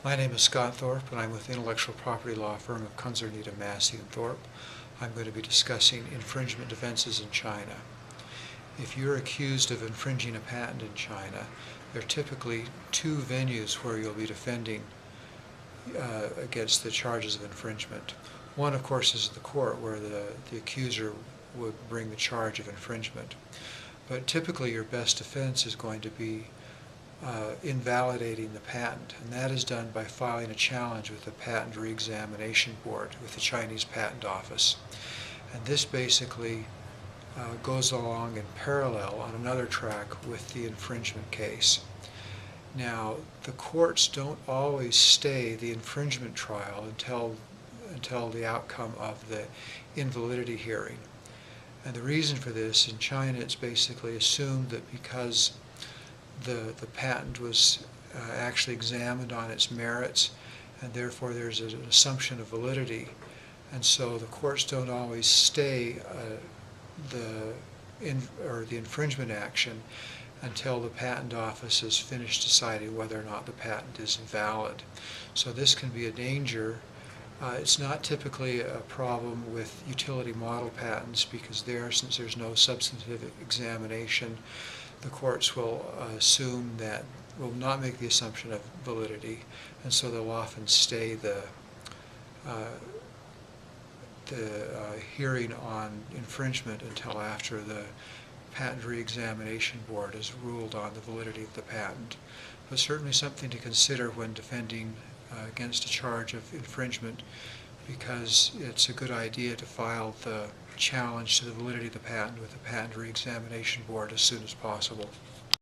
My name is Scott Thorpe, and I'm with the intellectual property law firm of Kunzer, Needham, Massey & Thorpe. I'm going to be discussing infringement defenses in China. If you're accused of infringing a patent in China, there are typically two venues where you'll be defending against the charges of infringement. One, of course, is the court, where the accuser would bring the charge of infringement. But typically your best defense is going to be invalidating the patent, and that is done by filing a challenge with the Patent Reexamination Board, with the Chinese Patent Office. And this basically goes along in parallel on another track with the infringement case. Now, the courts don't always stay the infringement trial until the outcome of the invalidity hearing. And the reason for this, in China, it's basically assumed that because the patent was actually examined on its merits, and therefore there's an assumption of validity, and so the courts don't always stay the infringement action until the patent office has finished deciding whether or not the patent is valid. So this can be a danger. It's not typically a problem with utility model patents, because since there's no substantive examination, the courts will will not make the assumption of validity, and so they'll often stay the hearing on infringement until after the Patent Reexamination Board has ruled on the validity of the patent. But certainly something to consider when defending against a charge of infringement, because it's a good idea to file the challenge to the validity of the patent with the Patent Reexamination Board as soon as possible.